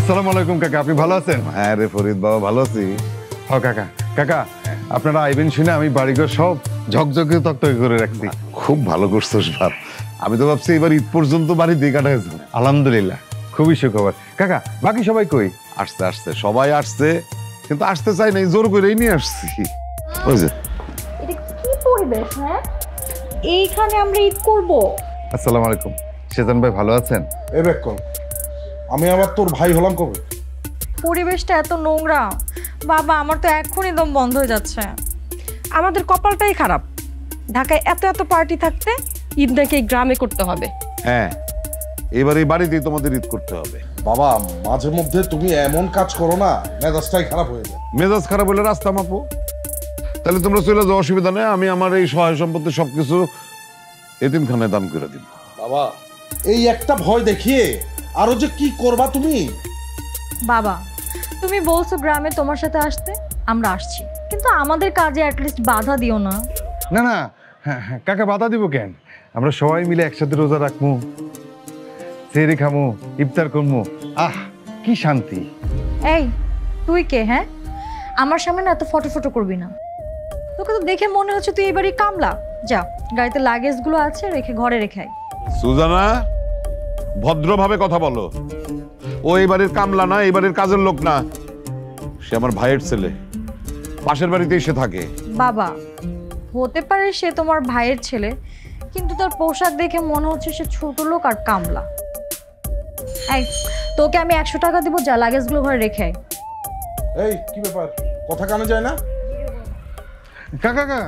আসসালামু আলাইকুম কাকা, আপনি ভালো আছেন? হ্যাঁ রে ফরিদ বাবা, ভালো আছি। হ্যাঁ কাকা, কাকা আপনারা আইবেন শুনে আমি বাড়িঘর সব ঝকঝকে তকতকে করে রাখছি। খুব ভালো করছোস বাপ। আমি তো ভাবছি এবার ঈদ পর্যন্ত বাড়িতে কাটাইছ। আলহামদুলিল্লাহ, খুবই সুখবর। কাকা বাকি সবাই কই? আসতে আসতে সবাই আসছে, কিন্তু আসতে চাই নাই, জোর করেই নিয়ে আসছি। ওই যে এটা কি পরিবেশ, হ্যাঁ? এইখানে আমরা ঈদ করব? আসসালামু আলাইকুম। সেজান ভাই ভালো আছেন? এ বেক্ষণ, আমি আবার তোর ভাই হলাম কবে? পরিবেশটা এত নোংরা বাবা, আমার তো এখনই দম বন্ধ হয়ে যাচ্ছে। আমাদের কপালটাই খারাপ, ঢাকায় এত এত পার্টি থাকতে ঈদ নাকি গ্রামে করতে হবে। হ্যাঁ, এবার এই বাড়িতেই তোমাদের ঈদ করতে হবে। বাবা মাঝে মধ্যে তুমি এমন কাজ করো না, মেজাজটাই খারাপ হয়ে যায়। মেজাজ খারাপ হলে রাস্তা মাপো। তাহলে তোমরা চলে যাও, অসুবিধা নেই। আমি আমার এই সহায় সম্পত্তি সবকিছু এতিমখানায় দান করে দিব। বাবা এই একটা ভয় দেখিয়ে আরো যে কি করবা তুমি। বাবা তুমি বলছো গ্রামে তোমার সাথে আসতে, আমরা আসছি, কিন্তু আমাদের কাজে অ্যাটলিস্ট বাধা দিও না। না না, হ্যাঁ হ্যাঁ কাকা, বাধা দিব কেন? আমরা সবাই মিলে একসাথে রোজা রাখবো, সেহরি খামু, ইফতার করবো। আহ কি শান্তি। এই তুই কে? হ্যাঁ, আমার সামনে না এত ফটো ফটো করবি না। তোকে তো দেখে মনে হচ্ছে তুই এবারই কামলা। যা, গাড়িতে লাগেজগুলো আছে, রেখে ঘরে রেখে আয়। সুজানা, ভদ্রভাবে কথা বলো। ও এই বাড়ির কামলা না, এই বাড়ির কাজের লোক না। সে আমার ভাইয়ের ছেলে, পাশের বাড়িতেই সে থাকে। বাবা হতে পারে সে তোমার ভাইয়ের ছেলে, কিন্তু তার পোশাক দেখে মনে হচ্ছে সে ছোট লোক আর কামলা। এই তোকে আমি 100 টাকা দিব, যা লাগেজগুলো ঘরে রেখে আয়। এই কি ব্যাপার, কথা কানে যায় না? কাকা কাকা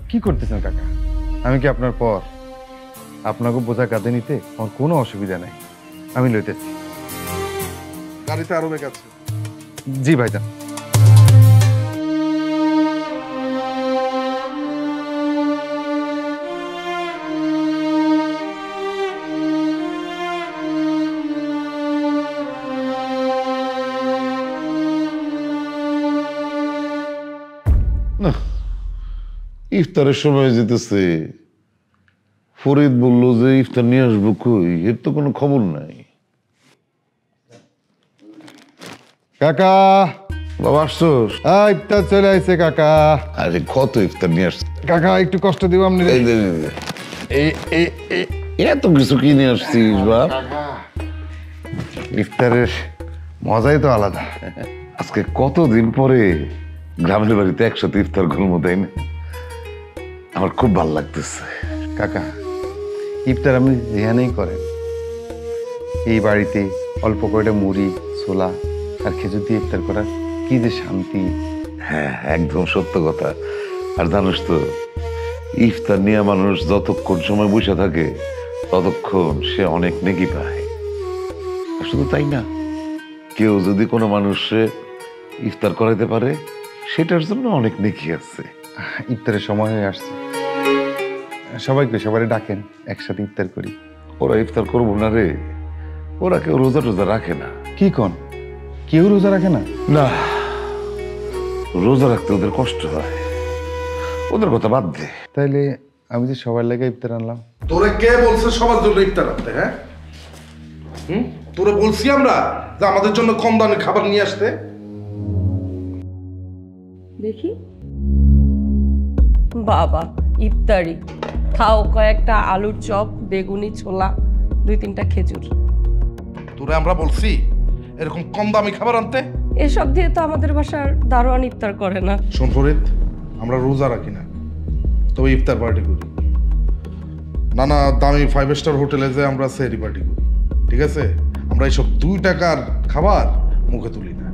কি করতেছেন কাকা? আমি কি আপনার পর? আপনাকে বোঝা কাঁধে নিতে আমার কোনো অসুবিধা নাই, আমি লইতেছি। গাড়িতে আরো ব্যাগ আছে। জি ভাইজান। না, ইফতারের সময় যেতেছে। ফরিদ বললো যে ইফতার নিয়ে আসবো, কই এর তো কোনো খবর নাই। কাকা বাবা আসছোস? ইফতার চলে আইছে কাকা। আরে কত ইফতার নিয়ে আসছে। কাকা একটু কষ্ট দিব আপনি। এত কিছু কি নিয়ে আসছিস বাপ? ইফতারের মজাই তো আলাদা। আজকে কতদিন পরে গ্রামের বাড়িতে একসাথে ইফতার করবো, তাই না? আমার খুব ভালো লাগতেছে। কাকা ইফতার আপনি যেখানেই করেন, এই বাড়িতে অল্প কয়টা মুড়ি, ছোলা আর খেজুর দিয়ে ইফতার করার কি যে শান্তি। হ্যাঁ, একদম সত্য কথা। আর জানিস তো, ইফতার নিয়ে মানুষ যতক্ষণ সময় বসে থাকে ততক্ষণ সে অনেক নেকি পায়। আর শুধু তাই না, কেউ যদি কোনো মানুষে ইফতার করাইতে পারে সেটার জন্য অনেক নেকি আছে। ইফতারের সময় হয়ে আসছে, সবাইকে সবাই ডাকেন, একসাথে ইফতার করি। ওরা ইফতার করবো না রে, ওরা কেউ রোজা টোজা রাখে না। কি কন, কেউ রোজা রাখে না? না, রোজা রাখতে ওদের কষ্ট হয়, ওদের কথা বাদ দে। তাইলে আমি যে সবার লাগে ইফতার আনলাম। তোরে কে বলছে সবার জন্য ইফতার আনতে? হ্যাঁ তোরে বলছি আমরা যে আমাদের জন্য কম দামে খাবার নিয়ে আসতে? দেখি বাবা, ইফতারি খাও, কয়েকটা আলুর চপ, বেগুনি, ছোলা, 2-3টা খেজুর। তোরে আমরা বলছি এরকম কম দামি খাবার আনতে? এসব দিয়ে তো আমাদের বাসার দারোয়ান ইফতার করে না। শোন ফরিদ, আমরা রোজা রাখি না, তবে ইফতার পার্টি করি। নানা দামি 5 স্টার হোটেলে যে আমরা সেহরি পার্টি করি, ঠিক আছে? আমরা এইসব 2 টাকার খাবার মুখে তুলি না।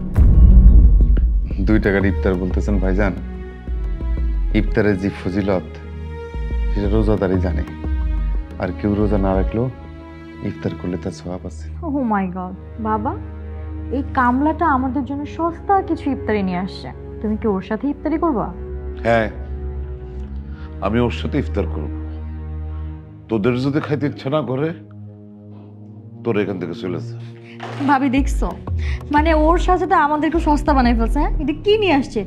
2 টাকার ইফতার বলতেছেন ভাইজান? ইফতারের যে ফজিলত সেটা রোজাদারই জানে, আর কেউ রোজা না রাখলেও ইফতার করলে তার সওয়াব আছে। ও মাই গড বাবা, এই কামলাটা আমাদের জন্য সস্তা কিছু ইফতারি নিয়ে আসছে, তুমি কি ওর সাথে ইফতারি করবা? হ্যাঁ, আমি ওর সাথে ইফতার করব। তোদের যদি খাইতে ইচ্ছা না করে তোর এখান থেকে চলে যা। ভাবি দেখছো, মানে ওর সাথে তো আমাদেরকে সস্তা বানাই ফেলছে। হ্যাঁ, এটা কি নিয়ে আসছে?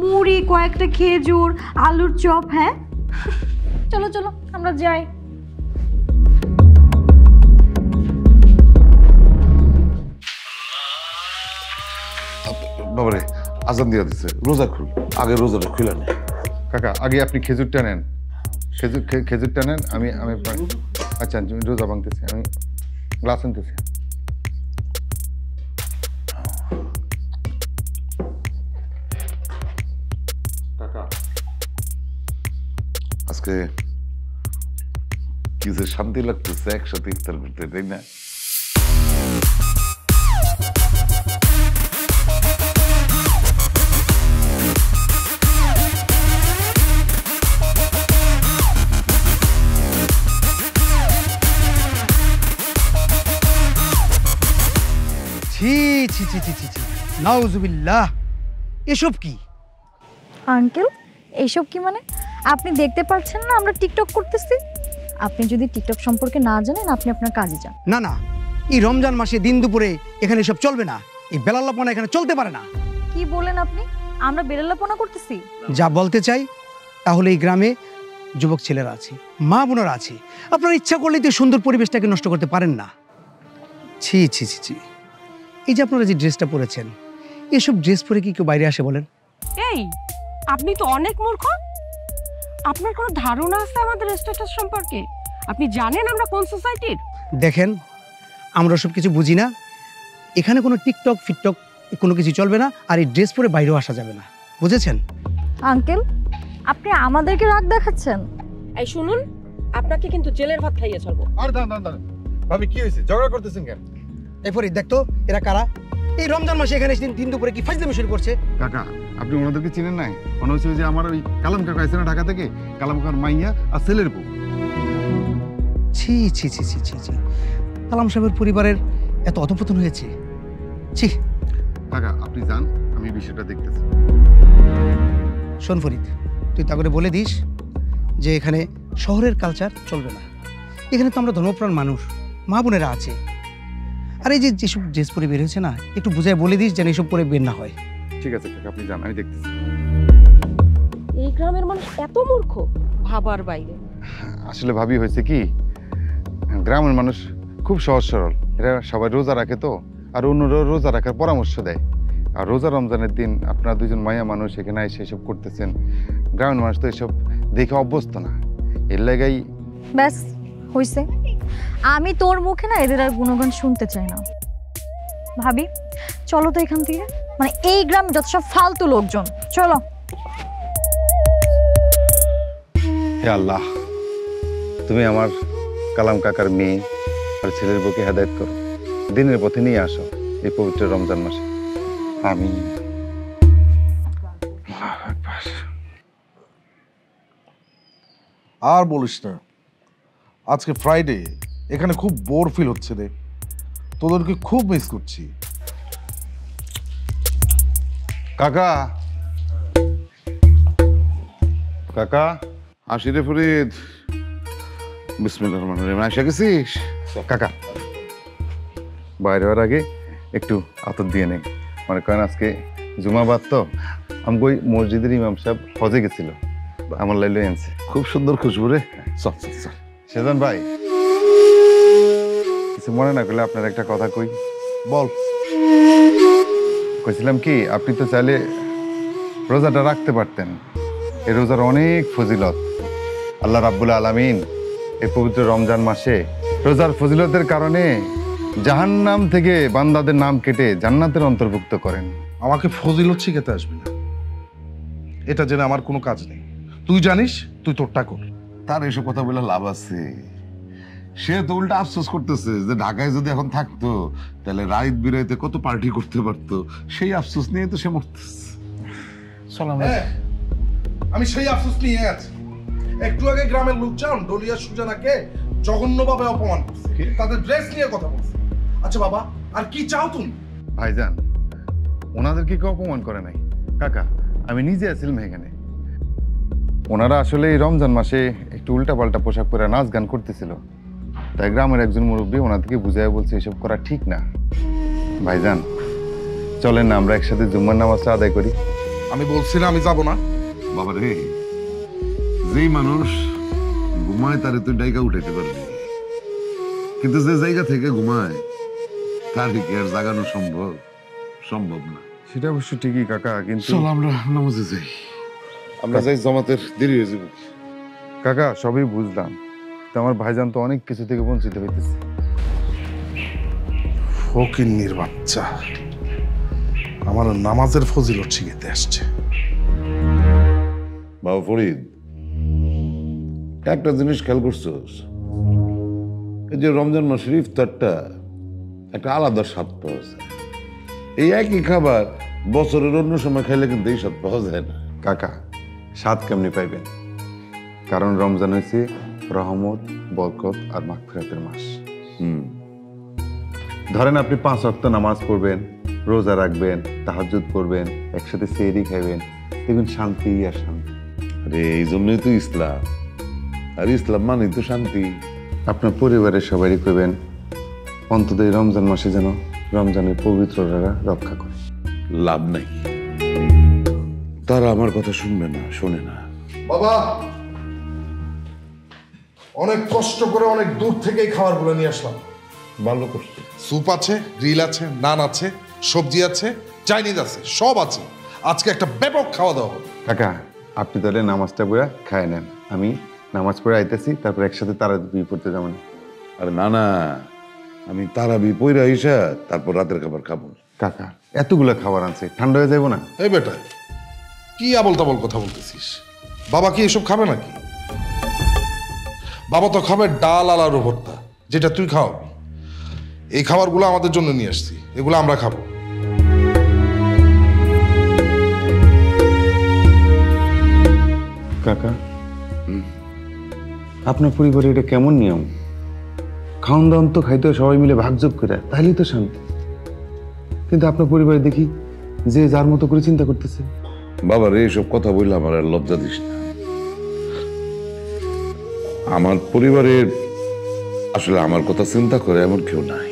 মুড়ি, কয়েকটা খেজুর, আলুর চপ। হ্যাঁ চলো চলো আমরা যাই। বাবারে আজান দিয়া দিছে, রোজা খুল, আগে রোজাটা খুলে নে। কাকা আগে আপনি খেজুরটা নেন, খেজুরটা নেন, আমি আমি আচ্ছা আমি রোজা ভাঙতেছি, আমি গ্লাস আনতেছি। কাকা আজকে কি যে শান্তি লাগতেছে একসাথে ইফতার করতে, তাই না? ছি ছি ছি ছি ছি ছি, নাউজুবিল্লাহ, এসব কি? আঙ্কেল এইসব কি মানে? আপনি দেখতে পাচ্ছেন না আমরা টিকটক করতেছি? আপনি যদি টিকটক সম্পর্কে না জানেন আপনি আপনার কাজে যান। না না, এই রমজান মাসে দিন দুপুরে এখানে এসব চলবে না, এই বেলাল্লাপনা এখানে চলতে পারে না। কি বলেন আপনি? আমরা বেরেলাপনা করতেছি? যা বলতে চাই তাহলে এই গ্রামে যুবক ছেলেরা আছে, মা বোনেরা আছে, আপনারা ইচ্ছা করলেই তো সুন্দর পরিবেশটাকে নষ্ট করতে পারেন না। ছি ছি ছি ছি, এই যে আপনারা যে ড্রেসটা পরেছেন, এসব ড্রেস পরে কি কেউ বাইরে আসে বলেন? এই আপনি তো অনেক মূর্খ। আপনার কোনো ধারণা আছে আমাদের স্ট্যাটাস সম্পর্কে? আপনি জানেন আমরা কোন সোসাইটির? দেখেন, আমরা সব কিছু বুঝি না, এখানে কোনো টিকটক ফিকটক কোনো কিছু চলবে না, আর এই ড্রেস পরে বাইরেও আসা যাবে না, বুঝেছেন? আঙ্কেল আপনি আমাদেরকে রাগ দেখাচ্ছেন? এই শুনুন, আপনাকে কিন্তু জেলের ভাত খাইয়ে ছাড়বো। আর দাঁড়ান ভাবি, কি হয়েছে? ঝগড়া করতেছেন কেন? এরপরে দেখতো এরা কারা, এই রমজান মাসে এখানে দিন দুপুরে কি ফাজলামি শুরু করছে? কাকা আপনি ওনাদেরকে চিনেন নাই? মনে হচ্ছে যে আমার ওই কালাম কাকা আছে না ঢাকা থেকে, কালাম কাকার মাইয়া আর ছেলের বউ। ছি ছি ছি ছি ছি ছি, কালাম সাহেবের পরিবারের এত অধপতন হয়েছে, ছি। কাকা আপনি যান, আমি বিষয়টা দেখতেছি। শোন ফরিদ, তুই তা করে বলে দিস যে এখানে শহরের কালচার চলবে না, এখানে তো আমরা ধর্মপ্রাণ মানুষ, মা বোনেরা আছে। আর এই যে যেসব ড্রেস পরে বের হয়েছে না, একটু বুঝায় বলে দিস যেন এইসব পরে বের না হয়। ঠিক আছে কাকা, আপনি যান, আমি দেখতেছি। এই গ্রামের মানুষ এত মূর্খ, ভাবার বাইরে। আসলে ভাবি হয়েছে কি, গ্রামের মানুষ খুব সহজ সরল, এরা সবাই রোজা রাখে তো, আর অন্যরাও রোজা রাখার পরামর্শ দেয়। আর রোজা রমজানের দিন আপনারা দুজন মায়া মানুষ এখানে এসে এসব করতেছেন, গ্রামের মানুষ তো এসব দেখে অভ্যস্ত না, এর লাগাই। ব্যাস হইছে, আমি তোর মুখে না এদের আর গুণগান শুনতে চাই না। ভাবি চলো তো এখান থেকে, মানে এই গ্রামে যত সব ফালতু লোকজন, চলো। হে আল্লাহ, তুমি আমার কালাম কাকার মেয়ে আর ছেলের বউকে হেদায়েত করো, দিনের পথে নিয়ে আসো এই পবিত্র রমজান মাসে। আমিন। আর বলিস না, আজকে ফ্রাইডে, এখানে খুব বোর ফিল হচ্ছে রে, তোদেরকে খুব মিস করছি। কাকা কাকা আসি রে ফরিদ, বিসমিল্লাহির রহমানির রহিম। আইসা গেছিস? কাকা বাইরে হওয়ার আগে একটু আতর দিয়ে নেই, মনে করেন আজকে জুমাবাদ তো, আমি ওই মসজিদের ইমাম সাহেব হজে গেছিল, আমার লাইলো এনছে। খুব সুন্দর খুশবু রে, চল চল চল। সেজন ভাই কিছু মনে না করলে আপনার একটা কথা কই। বল। কইছিলাম কি, আপনি তো চাইলে রোজাটা রাখতে পারতেন, এই রোজার অনেক ফজিলত। আল্লাহ রাব্বুল আলামিন এই পবিত্র রমজান মাসে রোজার ফজিলতের কারণে জাহান্নাম থেকে বান্দাদের নাম কেটে জান্নাতের অন্তর্ভুক্ত করেন। আমাকে ফজিলত শিখাতে আসবি না, এটা জেনে আমার কোনো কাজ নেই। তুই জানিস, তুই তোরটা কর। তার এসব কথা বলে লাভ আছে? সে তো উল্টা আফসোস করতেছে যে ঢাকায় যদি এখন থাকতো তাহলে রাত বিরাইতে কত পার্টি করতে পারতো, সেই আফসোস নিয়ে তো সে মরতেছে। হ্যাঁ, আমি সেই আফসোস নিয়ে আছি। একটু আগে গ্রামের লোকজন ডলিয়া সুজানাকে জঘন্যভাবে অপমান করছে, তাদের ড্রেস নিয়ে কথা বলছে। আচ্ছা বাবা, আর কি চাও তুমি? ভাইজান ওনাদেরকে কেউ অপমান করে নাই কাকা, আমি নিজে আছিলাম এখানে। ওনারা আসলে এই রমজান মাসে একটু উল্টাপাল্টা পোশাক পরে নাচ গান করতেছিল, তাই গ্রামের একজন মুরব্বী ওনাদেরকে বুঝাই বলছে এসব করা ঠিক না। ভাইজান চলেন না আমরা একসাথে জুম্মার নামাজটা আদায় করি। আমি বলছি না আমি যাব না। বাবা রে, যেই মানুষ ঘুমায় তারে তুই ডাইকা উঠাইতে পারবি, কিন্তু যে জায়গা থেকে ঘুমায় তার কি আর জাগানো সম্ভব? সম্ভব না। সেটা অবশ্য ঠিকই কাকা, কিন্তু চল আমরা নামাজে যাই। আমরা যাই, জমাতের দেরি হয়ে যাবে। কাকা সবই বুঝলাম, তো আমার ভাইজান তো অনেক কিছু থেকে বঞ্চিত হইতেছে। ফকিন্নির বাচ্চা আমার নামাজের ফজিলত শিখাইতে আসছে। বাবা ফরিদ, একটা জিনিস খেয়াল করছোস? এই যে রমজান মাসের ইফতারটা একটা আলাদা স্বাদ পাওয়া যায়। এই একই খাবার বছরের অন্য সময় খাইলে কিন্তু এই স্বাদ পাওয়া যায় না। কাকা স্বাদ কেমনি পাইবেন? কারণ রমজান হয়েছে রহমত, বরকত আর মাগফিরাতের মাস। ধরেন আপনি 5 ওয়াক্ত নামাজ পড়বেন, রোজা রাখবেন, তাহাজ্জুদ করবেন, একসাথে সেহরি খাইবেন, দেখবেন শান্তি আর শান্তি। আরে এই জন্যই তো ইসলাম, আর ইসলাম মানেই তো শান্তি। আপনার পরিবারের সবারই করবেন অন্তত এই রমজান মাসে যেন রমজানের পবিত্রতা রক্ষা করে। লাভ নাই, তারা আমার কথা শুনবে না, শোনে না। বাবা অনেক কষ্ট করে অনেক দূর থেকে এই খাবারগুলো নিয়ে আসলাম। ভালো করছে। স্যুপ আছে, গ্রিল আছে, নান আছে, সবজি আছে, চাইনিজ আছে, সব আছে। আজকে একটা ব্যাপক খাওয়া দাওয়া হবে। কাকা আপনি তাহলে নামাজটা পড়ে খায় নেন, আমি নামাজ পড়ে আইতেছি, তারপর একসাথে তারাবি পড়তে যাবেন। আরে না না, আমি তারাবি পইরা আইসা তারপর রাতের খাবার খাবো। কাকা এতগুলো খাবার আনছে, ঠান্ডা হয়ে যাবো না? এই বেটা কি আবল তাবল কথা বলতেছিস? বাবা কি এসব খাবে নাকি? বাবা তো খাবে ডাল আর আলু ভর্তা, যেটা তুই খাওয়াবি। এই খাবারগুলো আমাদের জন্য নিয়ে আসছি, এগুলো আমরা খাবো। কাকা আপনার পরিবারে এটা কেমন নিয়ম? খাওয়ান দাওয়ান তো খাইতে হয় সবাই মিলে ভাগযোগ করে, তাহলেই তো শান্তি। কিন্তু আপনার পরিবারে দেখি যে যার মতো করে চিন্তা করতেছে। বাবার এইসব কথা বললে আমার আর লজ্জা দিস না। আমার পরিবারের আসলে আমার কথা চিন্তা করে এমন কেউ নাই।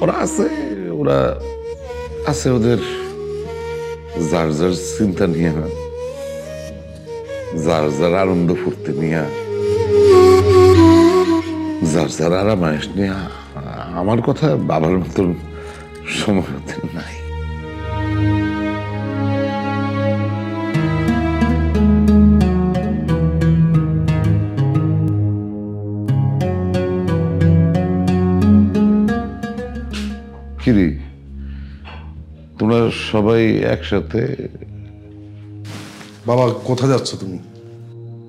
ওরা আছে ওদের যার যার চিন্তা নিয়ে, যার যার আনন্দ ফুর্তি নিয়ে, যার যার আরামায়েশ নিয়ে। আমার কথা বাবার মতন সময় ওদের নাই। কিরে তোমরা সবাই একসাথে? বাবা কোথায় যাচ্ছ তুমি?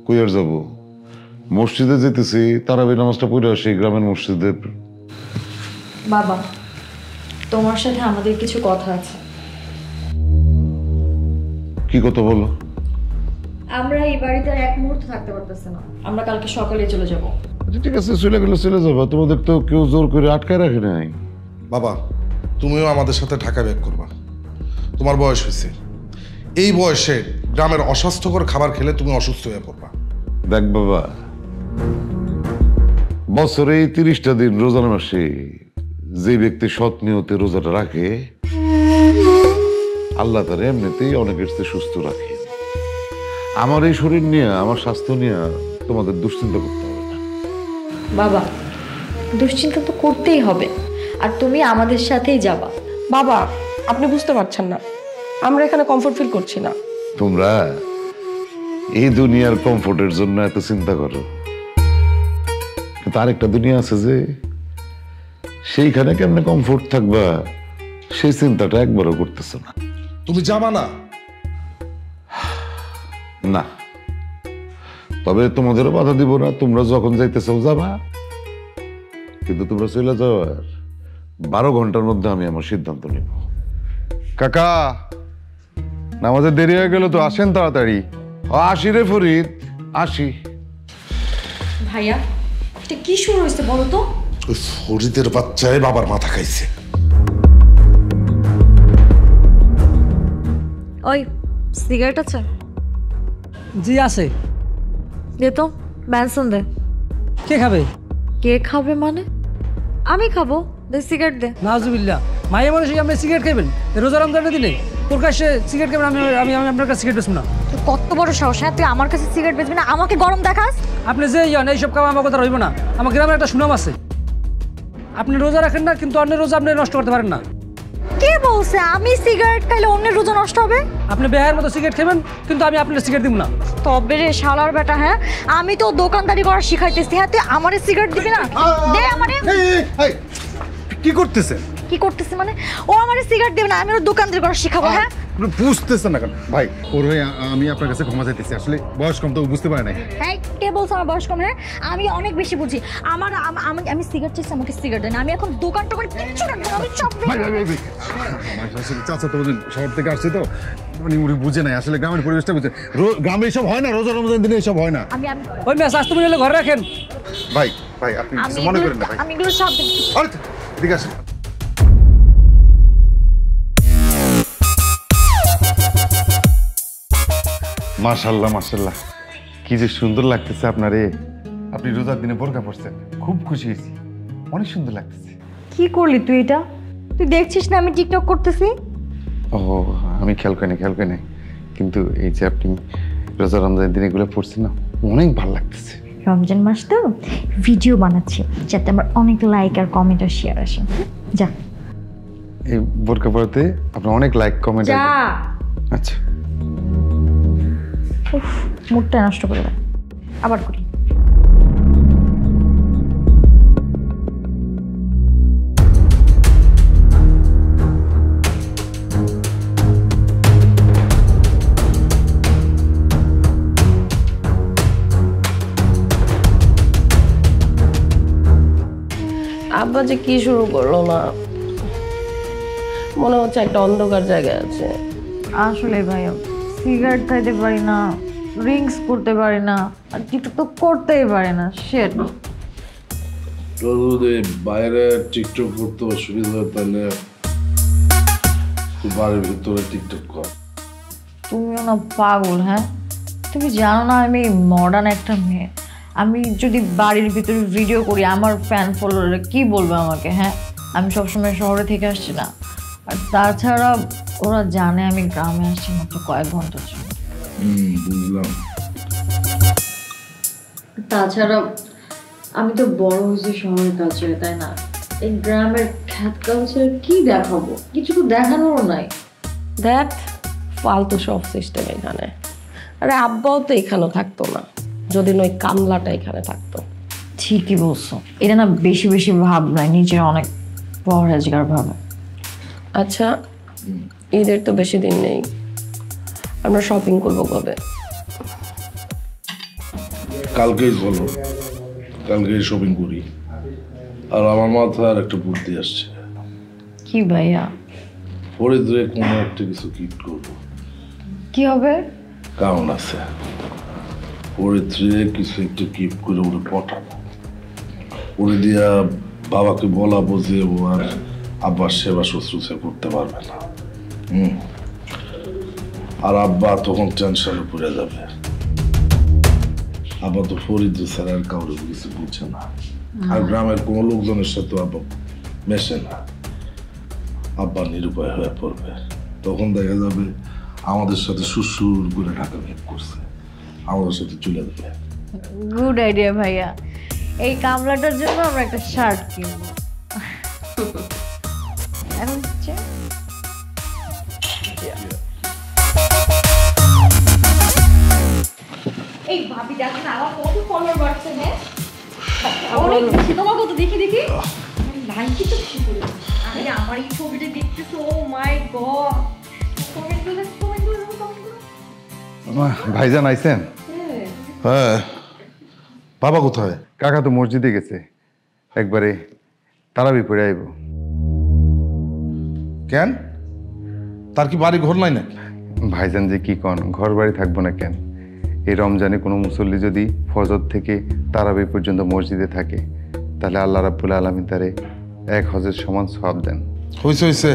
কই আর যাবো, মসজিদে যেতেছি, তারাবি নামাজটা পড়ে আসি গ্রামের মসজিদে। বাবা তোমার সাথে আমাদের কিছু কথা আছে। কি কথা বলো? আমরা এই বাড়িতে আর এক মুহূর্ত থাকতে পারতেছি না, আমরা কালকে সকালে চলে যাব। আচ্ছা ঠিক আছে, চলে গেলে চলে যাবো, তোমাদের তো কেউ জোর করে আটকায় রাখে নাই। বাবা তুমিও আমাদের সাথে ঢাকা ব্যাক করবা। তোমার বয়স হয়েছে, এই বয়সে গ্রামের অস্বাস্থ্যকর খাবার খেলে তুমি অসুস্থ হয়ে পড়বা। দেখ বাবা, বছরে 30টা দিন রোজার মাসে যে ব্যক্তি সৎ নিয়তে রোজাটা রাখে, আল্লাহ তার এমনিতেই অনেকের চেয়ে সুস্থ রাখে। আমার এই শরীর নিয়ে, আমার স্বাস্থ্য নিয়ে তোমাদের দুশ্চিন্তা করতে হবে না। বাবা দুশ্চিন্তা তো করতেই হবে, আর তুমি আমাদের সাথেই যাবা। বাবা আপনি বুঝতে পারছেন না, আমরা এখানে কমফোর্ট ফিল করছি না। তোমরা এই দুনিয়ার কমফোর্টের জন্য এত চিন্তা করো, কিন্তু আরেকটা দুনিয়া আছে যে সেইখানে কেমনে কমফোর্ট থাকবা সেই চিন্তাটা একবারও করতেছ না। তুমি যাবা না? না, তবে তোমাদেরও বাধা দিব না, তোমরা যখন যাইতেছো যাবা, কিন্তু তোমরা চলে যাওয়ার 12 ঘন্টার মধ্যে আমি আমার সিদ্ধান্ত নিব। কাকা নামাজের দেরি হয়ে গেল তো, আসেন তাড়াতাড়ি। আসি রে ফরিদ, আসি। ভাইয়া এটা কি শুরু হয়েছে বলো তো? ওই ফরিদের বাচ্চায় বাবার মাথা খাইছে। ওই সিগারেট আছে? জি আছে। দে তো, ব্যানসন দে। কে খাবে? কে খাবে মানে? আমি খাবো, দে সিগারেট দে। নাজুবিল্লাহ, মাইয়া মানুষ আপনি সিগারেট খাবেন রোজা রমজানের দিনে? প্রকাশ্যে সিগারেট খাবেন? আমি আমি আমি আপনার কাছে সিগারেট বেচবো না। তুই কত বড় সাহস, হ্যাঁ তুই আমার কাছে সিগারেট বেচবি না, আমাকে গরম দেখাস? আপনি যে ইয়ান এইসব খাওয়া আমার কথা রইব না। আমার গ্রামের একটা সুনাম আছে, আপনি রোজা রাখেন না কিন্তু অন্য রোজা আপনি নষ্ট করতে পারেন না। কে বলছে আমি সিগারেট খাইলে অন্যের রোজা নষ্ট হবে? আপনি বেহার মতো সিগারেট খাবেন, কিন্তু আমি আপনার সিগারেট দিব না। তবে রে শালার বেটা, হ্যাঁ আমি তো দোকানদারি করা শিখাইতেছি, হ্যাঁ তুই আমারে সিগারেট দিবি না? দে আমারে। কি করতেছে? কি করতেছি মানে? ও আমারে সিগারেট দিবে না, আমি ওর দোকানদারি করা শিখাবো। হ্যাঁ বুঝতেছেন না কেন ভাই? ওর হয়ে আমি আপনার কাছে ক্ষমা চাইতেছি, আসলে বয়স কম তো বুঝতে পারে নাই। হ্যাঁ কে বলছো আমার বয়স কম? হ্যাঁ আমি অনেক বেশি বুঝি। আমি সিগারেট চাইছি, আমাকে সিগারেট দেন। আমি এখন দোকান টোকান কিচ্ছু রাখবো না, আমি সব ভাই চাচা তো শহর থেকে আসছে তো, মানে উনি বুঝে নাই আসলে গ্রামের পরিবেশটা বুঝে। গ্রামে এসব হয় না, রোজা রমজান দিনে এসব হয় না। আমি ওই মেয়ে স্বাস্থ্য মিলে ঘরে রাখেন। ভাই ভাই আপনি কিছু মনে করেন না ভাই। আমি এগুলো সব ঠিক আছে। মাশাআল্লাহ মাশাআল্লাহ, কি যে সুন্দর লাগতেছে আপনারে। আপনি রোজার দিনে বোরকা পরছেন, খুব খুশি হয়েছি, অনেক সুন্দর লাগতেছে। কি করলি তুই এটা? তুই দেখছিস না আমি টিকটক করতেছি? ও আমি খেয়াল করি নাই, কিন্তু এই যে আপনি রোজা রমজানের দিনে এগুলো পড়ছেন না, অনেক ভালো লাগতেছে। রমজান মাস তো ভিডিও বানাচ্ছি যাতে আমার অনেক লাইক আর কমেন্ট আর শেয়ার আসে। যা এই বোরকা পড়াতে আপনার অনেক লাইক কমেন্ট। যা। আচ্ছা উফ, মুডটা নষ্ট করে দাও। আবার করি। আব্বা যে কি শুরু করলো না, মনে হচ্ছে একটা অন্ধকার জায়গায় আছে। আসলে ভাই সিগারেট খাইতে পারি না, ড্রিঙ্কস করতে পারি না, আর টিকটক তো করতেই পারি না। শেট যদি বাইরে টিকটক করতে অসুবিধা হয় তাহলে তুই বাড়ির ভিতরে টিকটক কর। তুমিও না পাগল? হ্যাঁ তুমি জানো না আমি মডার্ন একটা মেয়ে। আমি যদি বাড়ির ভিতরে ভিডিও করি আমার ফ্যান ফলোয়াররা কি বলবে আমাকে? হ্যাঁ আমি সবসময় শহরে থেকে আসছি না, আর তাছাড়া ওরা জানে আমি গ্রামে আসছি মাত্র কয়েক ঘন্টার জন্য। বুঝলাম। তাছাড়া আমি তো বড় হয়েছি শহরের কালচারে, তাই না? এই গ্রামের খ্যাত কালচার কি দেখাবো? কিছু তো দেখানোর নাই। দেখ ফালতু সব সিস্টেম এখানে। আরে আব্বাও তো এখানেও থাকতো না যদি নয় কামলাটা এখানে থাকতো। ঠিকই বলছো, এটা না বেশি বেশি ভাব নাই, নিজের অনেক পরহেজগার ভাবে। আচ্ছা ঈদের তো বেশি দিন নেই, আমরা শপিং করবো কবে? কালকেই বলো, কালকেই শপিং করি। আর আমার মাথায় আর একটা বুদ্ধি আসছে। কি ভাইয়া? ফরিদরে কোনো একটা কিছু গিফট করবো। কি হবে? কারণ আছে, ফরিদরে কিছু একটা গিফট করে ওরে পাঠাবো। ওরে দিয়া বাবাকে বলাবো যে ও আর আব্বার সেবা শুশ্রূষা করতে পারবে না। আর আব্বা তখন টেনশনে পড়ে যাবে। আব্বা তো ফরিদরে ছাড়া আর কাউরে কিছু বুঝছে না, আর গ্রামের কোনো লোকজনের সাথে আব্বা মেশে না। আব্বা নিরুপায় হয়ে পড়বে, তখন দেখা যাবে আমাদের সাথে সুসুর করে ঢাকা ভেদ করছে, আমাদের সাথে চলে যাবে। গুড আইডিয়া ভাইয়া। এই কামলাটার জন্য আমরা একটা শার্ট কিনবো। এখন হচ্ছে এই ভাবি দেখেন আমার কত ফলোয়ার বাড়ছে। হ্যাঁ অনেক বেশি। তোমার কত? দেখি দেখি লাইক কি তো বেশি করে। আরে আমার এই ছবিটা দেখতেছো? ও মাই গড। কমেন্ট করে কমেন্ট করে কমেন্ট করে। ভাইজান আইছেন? হ্যাঁ, বাবা কোথায়? কাকা তো মসজিদে গেছে, একবারে তারাবি পড়ে আইব। কেন, তার কি বাড়ি ঘর নাই নাকি? ভাইজান যে কি কন, ঘর বাড়ি থাকবো না কেন? এই রমজানে কোনো মুসল্লি যদি ফজর থেকে তারাবি পর্যন্ত মসজিদে থাকে তাহলে আল্লাহ রাব্বুল আলামিন তারে এক হজের সমান সওয়াব দেন। হয়েছে হয়েছে,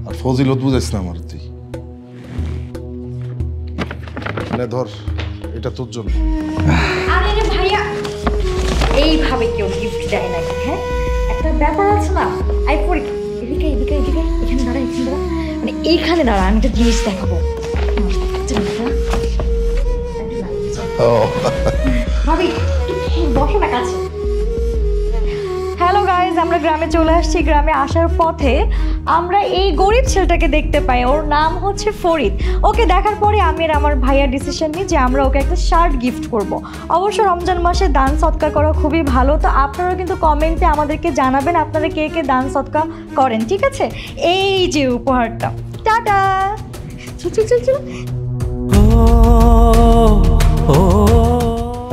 আর ফজিলত বুঝাইস না আমার। তুই ধর, এটা তোর জন্য। আরে রে ভাইয়া, এইভাবে কেউ গিফট দেয় নাকি? হ্যাঁ একটা ব্যাপার আছে না। আই পড়ি এদিকে এদিকে এদিকে, এখানে দাঁড়া, এখানে দাঁড়া, মানে এইখানে দাঁড়া, আমি একটা জিনিস দেখাবো। ভাবি বসো না কাছে। হ্যালো গাইজ, আমরা গ্রামে চলে আসছি। গ্রামে আসার পথে আমরা এই গরিব ছেলেটাকে দেখতে পাই, ওর নাম হচ্ছে ফরিদ। ওকে দেখার পরে আমি আর আমার ভাইয়া ডিসিশন নিই যে আমরা ওকে একটা শার্ট গিফট করব। অবশ্য রমজান মাসে দান সৎকার করা খুবই ভালো, তো আপনারাও কিন্তু কমেন্টে আমাদেরকে জানাবেন আপনারা কে কে দান সৎকার করেন, ঠিক আছে? এই যে উপহারটা, টাটা। চল চল চল চল।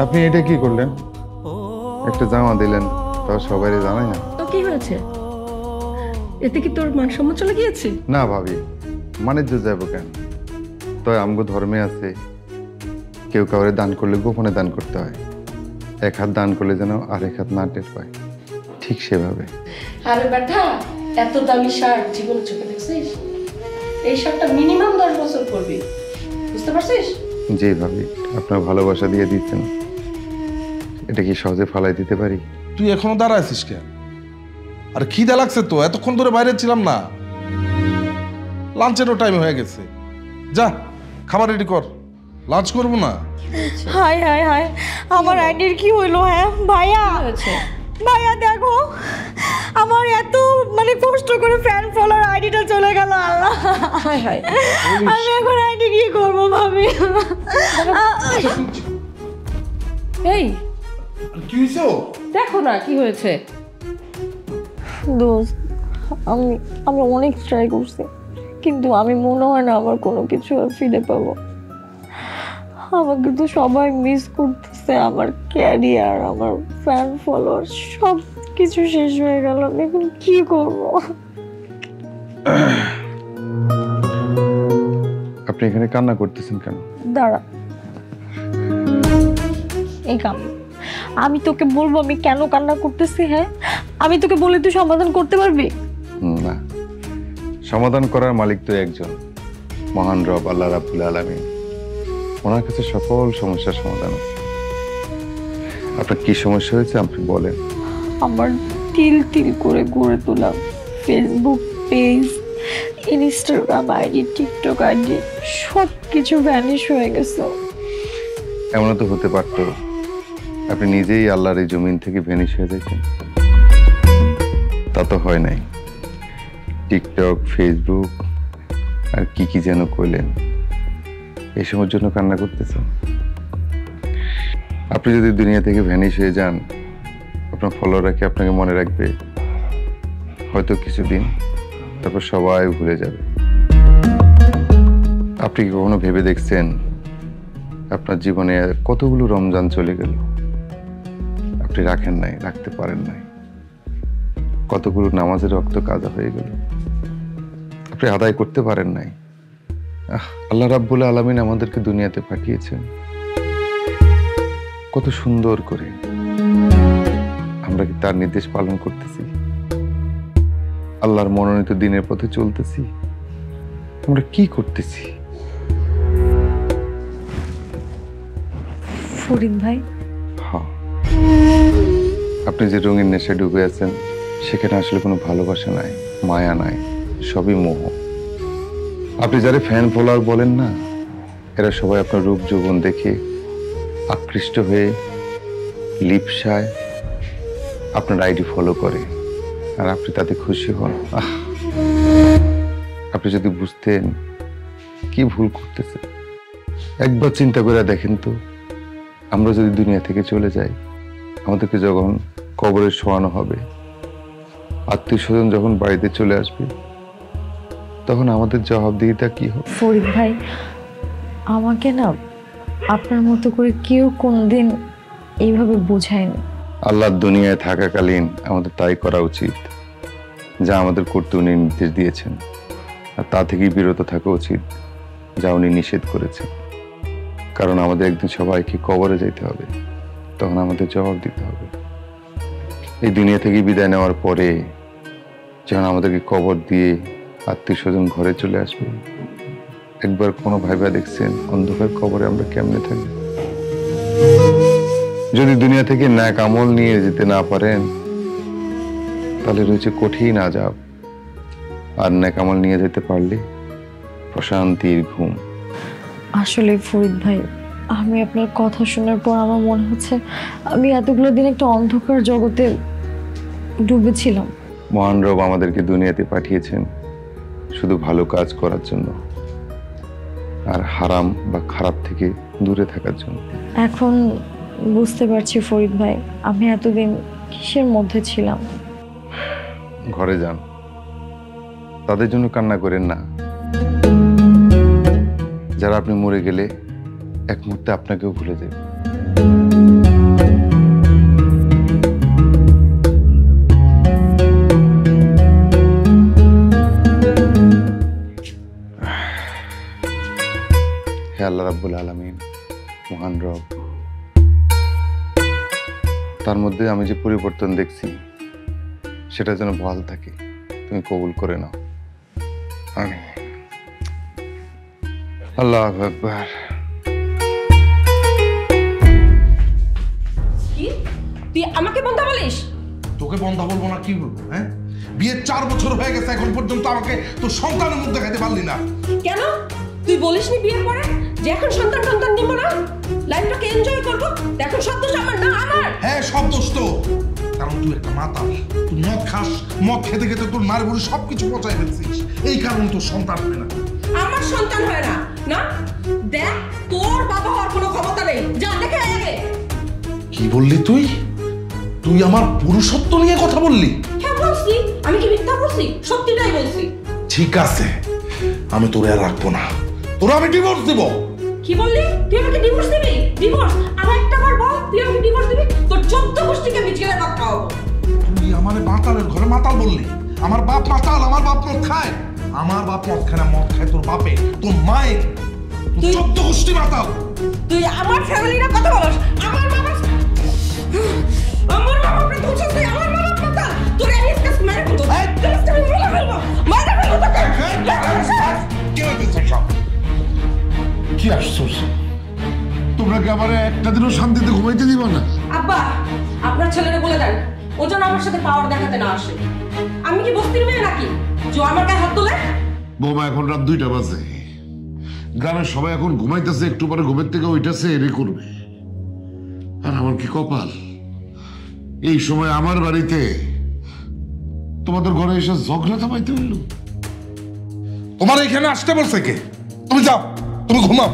আপনি এটা কি করলেন? একটা জামা দিলেন, তো সবাই জানাই না। তো কি হয়েছে? এতে কি তোর মান সম্মান চলে গিয়েছে? না ভাবি, মানে যাবো কেন? তো আমগো ধর্মে আছে কেউ কাউরে দান করলে গোপনে দান করতে হয়, এক হাত দান করলে যেন আর এক হাত না টের পায়, ঠিক সেভাবে। আরে বেটা, এত দামি শার্ট জীবনে চোখে দেখছিস? এই শার্টটা মিনিমাম 10 বছর পরবি, বুঝতে পারছিস? জি ভাবি, আপনার ভালোবাসা দিয়ে দিচ্ছেন, এটা কি সহজে ফালাই দিতে পারি? তুই এখনো দাঁড়ায় আছিস কেন? আর খিদে লাগছে তো, এতক্ষণ ধরে বাইরে ছিলাম না, লাঞ্চেরও টাইম হয়ে গেছে। যা খাবার রেডি কর, লাঞ্চ করবো না? হাই হাই হাই, আমার আইডির কি হইলো? হ্যাঁ ভাইয়া, ভাইয়া দেখো আমার এত মানে কষ্ট করে ফ্যান ফলোয়ার আইডিটা চলে গেল। আল্লাহ, হাই হাই, আমি এখন আইডি কি করবো ভাবি? এই কি হয়েছে? দেখো না কি হয়েছে। দোস্ত, আমি অনেক ট্রাই করছি, কিন্তু আমি মনে হয় না আমার কোনো কিছু আর ফিরে পাবো। আমাকে তো সবাই মিস করতেছে, আমার ক্যারিয়ার, আমার ফ্যান ফলোয়ার সব কিছু শেষ হয়ে গেল। আমি এখন কি করবো? আপনি এখানে কান্না করতেছেন কেন? দাঁড়া, এই কাম আমি তোকে বলবো আমি কেন কান্না করতেছি? হ্যাঁ, আমি তোকে বলে তুই সমাধান করতে পারবি না, সমাধান করার মালিক তো একজন, মহান রব আল্লাহ রাব্বুল আলামিন। ওনার কাছে সকল সমস্যার সমাধান আছে। আপনার কি সমস্যা হয়েছে আপনি বলেন। আমার তিল তিল করে গড়ে তোলা Facebook page, Instagram ID, TikTok ID সব কিছু ভ্যানিশ হয়ে গেছে। এমনও তো হতে পারতো আপনি নিজেই আল্লাহর এই জমিন থেকে ভ্যানিশ হয়ে যাচ্ছেন, তা তো হয় নাই। টিকটক, ফেসবুক আর কি কি যেন কইলেন, এসবের জন্য কান্না করতেছেন। আপনি যদি দুনিয়া থেকে ভ্যানিশ হয়ে যান, আপনার ফলোয়াররা কি আপনাকে মনে রাখবে? হয়তো কিছুদিন, তারপর সবাই ভুলে যাবে। আপনি কি কখনো ভেবে দেখছেন আপনার জীবনে কতগুলো রমজান চলে গেল, আপনি রাখেন নাই, রাখতে পারেন নাই? কতগুলো নামাজের রক্ত কাজা হয়ে গেল, আপনি আদায় করতে পারেন নাই? আল্লাহ রাব্বুল আলামিন আমাদেরকে দুনিয়াতে পাঠিয়েছেন কত সুন্দর করে, আমরা কি তার নির্দেশ পালন করতেছি? আল্লাহর মনোনীত দিনের পথে চলতেছি? আমরা কি করতেছি? ফরিদ ভাই, হ্যাঁ, আপনি যে রঙিন নেশায় ডুবে আছেন, সেখানে আসলে কোনো ভালোবাসা নাই, মায়া নাই, সবই মোহ। আপনি যারা ফ্যান ফলোয়ার বলেন না, এরা সবাই আপনার রূপ যৌবন দেখে আকৃষ্ট হয়ে লিপসায় আপনার আইডি ফলো করে, আর আপনি তাতে খুশি হন। আপনি যদি বুঝতেন কি ভুল করতেছেন। একবার চিন্তা করে দেখেন তো, আমরা যদি দুনিয়া থেকে চলে যাই, আমাদেরকে যখন কবরে শোয়ানো হবে, আত্মীয় স্বজন যখন বাড়িতে চলে আসবে, তখন আমাদের জবাবদিহিতা কি হবে? ফরিদ ভাই, আমাকে না আপনার মতো করে কেউ কোনদিন এইভাবে বোঝায়নি। আল্লাহর দুনিয়ায় থাকাকালীন আমাদের তাই করা উচিত যা আমাদের করতে উনি নির্দেশ দিয়েছেন, আর তা থেকেই বিরত থাকা উচিত যা উনি নিষেধ করেছেন। কারণ আমাদের একদিন সবাইকে কবরে যেতে হবে, তখন আমাদের জবাব দিতে হবে। এই দুনিয়া থেকে বিদায় নেওয়ার পরে যখন আমাদেরকে কবর দিয়ে আত্মীয় স্বজন ঘরে চলে আসবে, একবার কোনো ভাইবা দেখছেন অন্ধকার কবরে আমরা কেমনে থাকি? যদি দুনিয়া থেকে ন্যাক আমল নিয়ে যেতে না পারেন, তাহলে রয়েছে কঠিন আযাব, আর ন্যাক আমল নিয়ে যেতে পারলে প্রশান্তির ঘুম। আসলে ফরিদ ভাই, আমি আপনার কথা শোনার পর আমার মনে হচ্ছে আমি এতগুলো দিন একটা অন্ধকার জগতে ডুবেছিলাম। মহান রব আমাদেরকে দুনিয়াতে পাঠিয়েছেন শুধু ভালো কাজ করার জন্য আর হারাম বা খারাপ থেকে দূরে থাকার জন্য। এখন বুঝতে পারছি ফরিদ ভাই, আমি এতদিন কিসের মধ্যে ছিলাম। ঘরে যান, তাদের জন্য কান্না করেন না যারা আপনি মরে গেলে এক মুহূর্তে আপনাকেও ভুলে যাবে। হে আল্লাহ রাব্বুল আলামিন, মহান রব, তার মধ্যে আমি যে পরিবর্তন দেখছি সেটা যেন ভাল থাকে, তুমি কবুল করে নাও। আমিন। আল্লাহু আকবার। কি তুই আমাকে বন্ধা বলিস? তোকে বন্ধা বলবো না কি বলবো? হ্যাঁ, বিয়ের 4 বছর হয়ে গেছে, এখন পর্যন্ত আমাকে তোর সন্তানের মুখ দেখাতে পারলি না। কেন তুই বলিসনি বিয়ের পরে যে এখন সন্তান নিব না, লাইফটাকে এনজয় করবো? এখন সব দোষ আমার না? আমার? হ্যাঁ, সব দোষ তো, কারণ তুই একটা মাতাল। তুই মদ খাস, মদ খেতে খেতে তোর নারী বুড়ি সবকিছু পচাই ফেলছিস, এই কারণে তোর সন্তান হয় না। আমার সন্তান হয় না? না দেখ, তোর বাবা হওয়ার কোনো ক্ষমতা নেই, যা দেখে আগে। কি বললি তুই? তুই আমার পুরুষত্ব নিয়ে কথা বললি? হ্যাঁ বলছি, আমি কি মিথ্যা বলছি? সত্যিটাই বলছি। ঠিক আছে, আমি তোরে আর রাখবো না, তোরা আমি ডিভোর্স দিব। কি বললি? তুই আমাকে ডিভোর্স দিবি? ডিভোর্স? আর একটা বার বল, তুই আমাকে ডিভোর্স দিবি? তোর 14 গোষ্ঠীকে আমি জেলে ভাত খাওয়াবো। তুই আমার মাতালের ঘরে মাতাল বললি? আমার বাপ মাতাল, আমার বাপ মদ খায়। আমার বাপ মদ খায় না, মদ খায় তোর বাপে, তোর মায়ে। তুই 14 গোষ্ঠী মাতাল। তুই আমার ফ্যামিলির কথা বলস? আমার বাবা বলছিস? তুই আমার বাবা কথা? তোরে আমি আজকে মেরে ফেলবো। আমি মেরে ফেলবো, মারা ফেলবো তোকে। কি আশ্চর্য, তোমরা কি আমার একটা দিনও শান্তিতে ঘুমাইতে দিবা না? আব্বা, আপনার ছেলেকে বলে দেন ও যেন আমার সাথে পাওয়ার দেখাতে না আসে। আমি কি বস্তির মেয়ে নাকি যে আমার গায়ে হাত তোলে? বৌমা, এখন রাত 2টা বাজে, গ্রামের সবাই এখন ঘুমাইতেছে, একটু পরে ঘুমের থেকে ওইটাছে এরে করবে। আর আমার কি কপাল, এই সময় আমার বাড়িতে তোমাদের ঘরে এসে ঝগড়া থামাইতে হইল। তোমার এখানে আসতে বলছে কে? তুমি যাও, তুমি ঘুমাও।